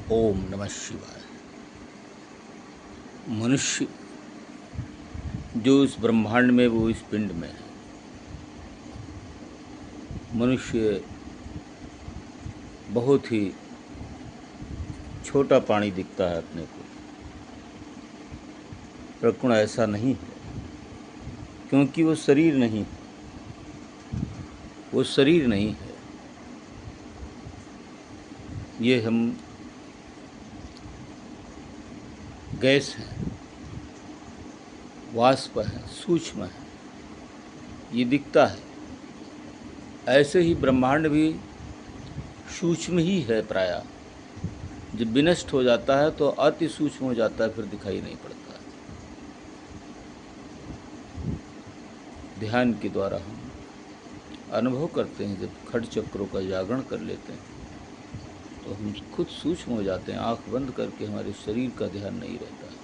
ओम नमः शिवाय। मनुष्य जो इस ब्रह्मांड में वो इस पिंड में है। मनुष्य बहुत ही छोटा प्राणी दिखता है अपने को, प्रकृण ऐसा नहीं है, क्योंकि वो शरीर नहीं है। वो शरीर नहीं है। ये हम गैस हैं, वाष्प हैं, सूक्ष्म हैं, ये दिखता है। ऐसे ही ब्रह्मांड भी सूक्ष्म ही है प्रायः। जब विनष्ट हो जाता है तो अति सूक्ष्म हो जाता है, फिर दिखाई नहीं पड़ता है। ध्यान के द्वारा हम अनुभव करते हैं, जब खड़ चक्रों का जागरण कर लेते हैं तो हम खुद सूक्ष्म हो जाते हैं। आँख बंद करके हमारे शरीर का ध्यान नहीं रहता है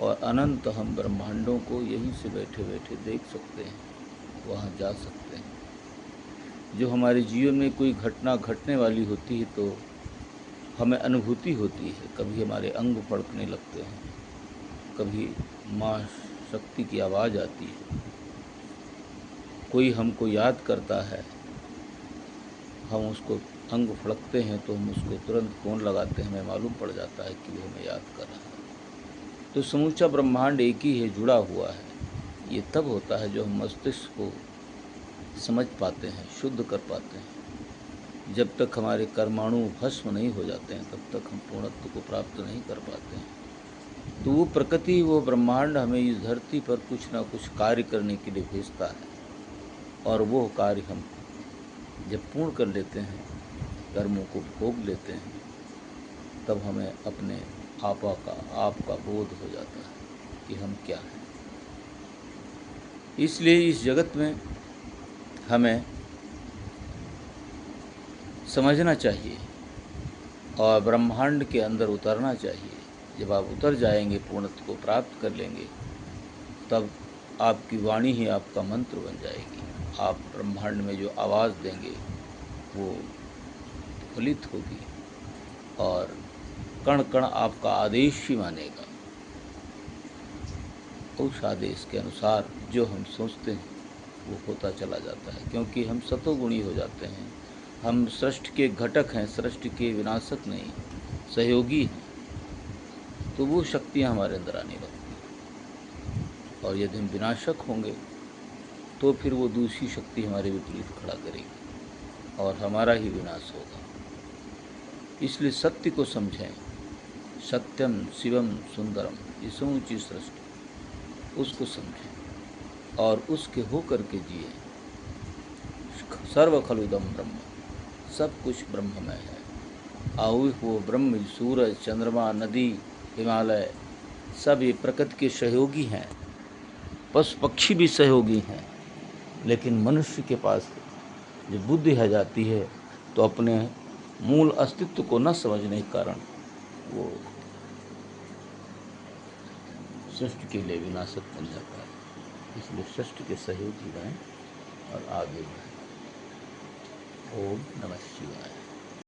और अनंत हम ब्रह्मांडों को यहीं से बैठे बैठे देख सकते हैं, वहाँ जा सकते हैं। जो हमारे जीवन में कोई घटना घटने वाली होती है तो हमें अनुभूति होती है। कभी हमारे अंग फड़कने लगते हैं, कभी माँ शक्ति की आवाज़ आती है, कोई हमको याद करता है, हम उसको अंग फड़कते हैं तो हम उसको तुरंत फ़ोन लगाते हैं, हमें मालूम पड़ जाता है कि वो हमें याद कर रहा है। तो समूचा ब्रह्मांड एक ही है, जुड़ा हुआ है। ये तब होता है जो हम मस्तिष्क को समझ पाते हैं, शुद्ध कर पाते हैं। जब तक हमारे कर्माणु भस्म नहीं हो जाते हैं तब तक हम पूर्णत्व को प्राप्त नहीं कर पाते हैं। तो वो प्रकृति, वो ब्रह्मांड हमें इस धरती पर कुछ ना कुछ कार्य करने के लिए भेजता है, और वो कार्य हम जब पूर्ण कर लेते हैं, कर्मों को भोग लेते हैं, तब हमें अपने आप का बोध हो जाता है कि हम क्या हैं। इसलिए इस जगत में हमें समझना चाहिए और ब्रह्मांड के अंदर उतरना चाहिए। जब आप उतर जाएंगे, पूर्णत्व को प्राप्त कर लेंगे, तब आपकी वाणी ही आपका मंत्र बन जाएगी। आप ब्रह्मांड में जो आवाज़ देंगे वो फलित होगी और कण कण आपका आदेश ही मानेगा। उस आदेश के अनुसार जो हम सोचते हैं वो होता चला जाता है, क्योंकि हम सतोगुणी हो जाते हैं। हम सृष्टि के घटक हैं, सृष्टि के विनाशक नहीं, सहयोगी हैं। तो वो शक्तियाँ हमारे अंदर आने लगती हैं, और यदि हम विनाशक होंगे तो फिर वो दूसरी शक्ति हमारे विपरीत खड़ा करेगी और हमारा ही विनाश होगा। इसलिए सत्य को समझें। सत्यम शिवम सुंदरम, ये समूची सृष्टि, उसको समझें और उसके होकर के जिए। सर्व खलुदम ब्रह्म, सब कुछ ब्रह्ममय है। आहु वो ब्रह्म, सूरज, चंद्रमा, नदी, हिमालय, सब ये प्रकृति के सहयोगी हैं। पशु पक्षी भी सहयोगी हैं। लेकिन मनुष्य के पास जब बुद्धि आ जाती है तो अपने मूल अस्तित्व को न समझने के कारण वो सृष्टि के लिए विनाशक बन जाता है। इसलिए सृष्टि के सहयोगी बने और आगे बढ़ें। ओम नमः शिवाय।